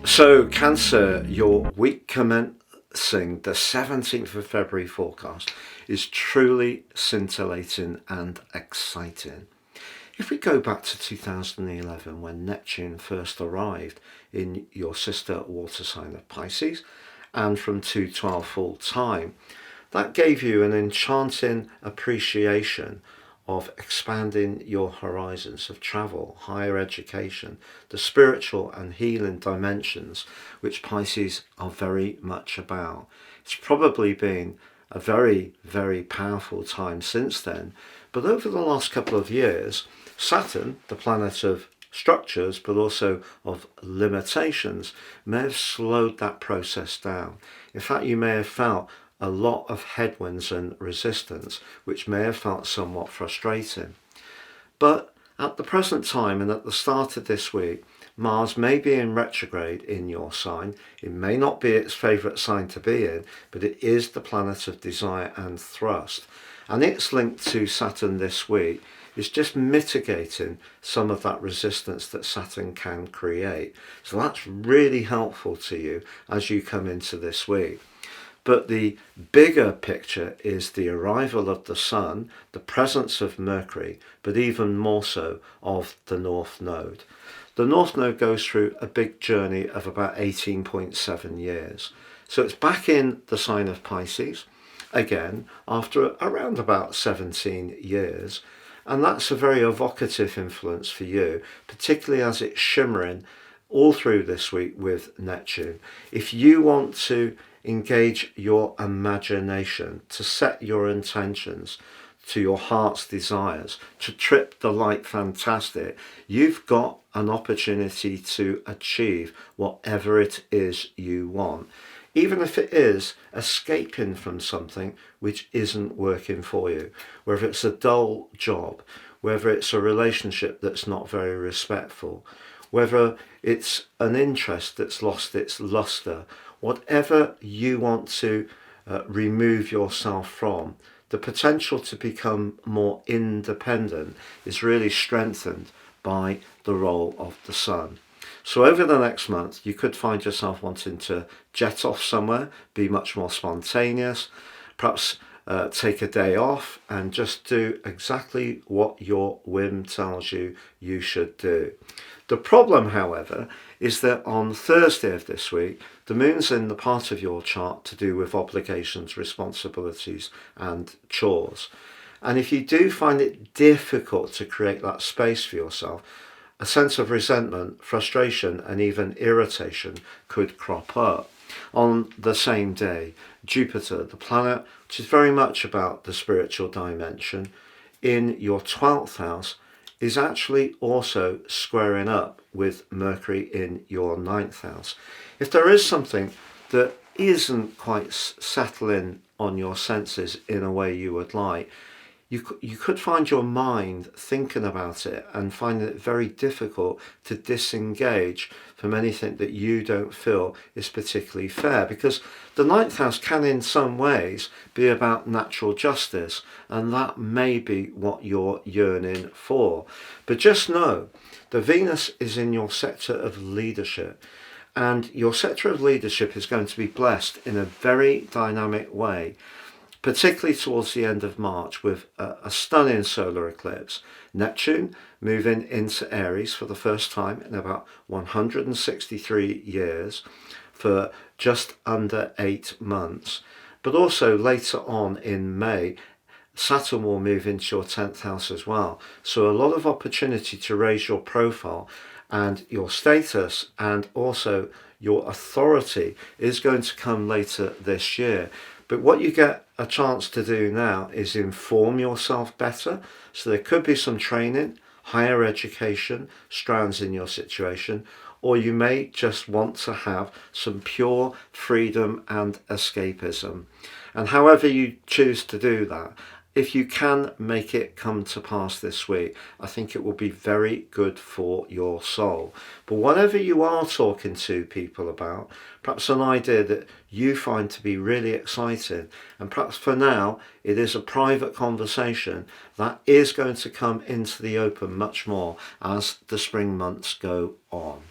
So, Cancer, your week commencing the 17th of February forecast is truly scintillating and exciting. If we go back to 2011 when Neptune first arrived in your sister water sign of Pisces, and from 212 full time, that gave you an enchanting appreciation of expanding your horizons of travel, higher education, the spiritual and healing dimensions, which Pisces are very much about. It's probably been a very, very powerful time since then, but over the last couple of years, Saturn, the planet of structures but also of limitations, may have slowed that process down. In fact, you may have felt a lot of headwinds and resistance, which may have felt somewhat frustrating. But at the present time and at the start of this week, Mars may be in retrograde in your sign. It may not be its favourite sign to be in, but it is the planet of desire and thrust. And its link to Saturn this week is just mitigating some of that resistance that Saturn can create. So that's really helpful to you as you come into this week. But the bigger picture is the arrival of the Sun, the presence of Mercury, but even more so of the North Node. The North Node goes through a big journey of about 18.7 years. So it's back in the sign of Pisces, again, after around about 17 years. And that's a very evocative influence for you, particularly as it's shimmering all through this week with Neptune. If you want to engage your imagination, to set your intentions to your heart's desires, to trip the light fantastic, you've got an opportunity to achieve whatever it is you want, even if it is escaping from something which isn't working for you, whether it's a dull job, whether it's a relationship that's not very respectful, whether it's an interest that's lost its luster, whatever you want to remove yourself from, the potential to become more independent is really strengthened by the role of the Sun. So over the next month, you could find yourself wanting to jet off somewhere, be much more spontaneous, perhaps take a day off and just do exactly what your whim tells you you should do. The problem, however, is that on Thursday of this week, the moon's in the part of your chart to do with obligations, responsibilities, and chores. And if you do find it difficult to create that space for yourself, a sense of resentment, frustration, and even irritation could crop up. On the same day, Jupiter, the planet which is very much about the spiritual dimension, in your 12th house, is actually also squaring up with Mercury in your 9th house. If there is something that isn't quite settling on your senses in a way you would like, you could find your mind thinking about it and finding it very difficult to disengage from anything that you don't feel is particularly fair, because the 9th house can in some ways be about natural justice, and that may be what you're yearning for. But just know the Venus is in your sector of leadership, and your sector of leadership is going to be blessed in a very dynamic way, particularly towards the end of March, with a stunning solar eclipse. Neptune moving into Aries for the first time in about 163 years for just under 8 months. But also later on in May, Saturn will move into your 10th house as well. So a lot of opportunity to raise your profile and your status, and also your authority is going to come later this year. But what you get a chance to do now is inform yourself better. So there could be some training, higher education strands in your situation, or you may just want to have some pure freedom and escapism. And however you choose to do that, if you can make it come to pass this week, I think it will be very good for your soul. But whatever you are talking to people about, perhaps an idea that you find to be really exciting, and perhaps for now it is a private conversation that is going to come into the open much more as the spring months go on.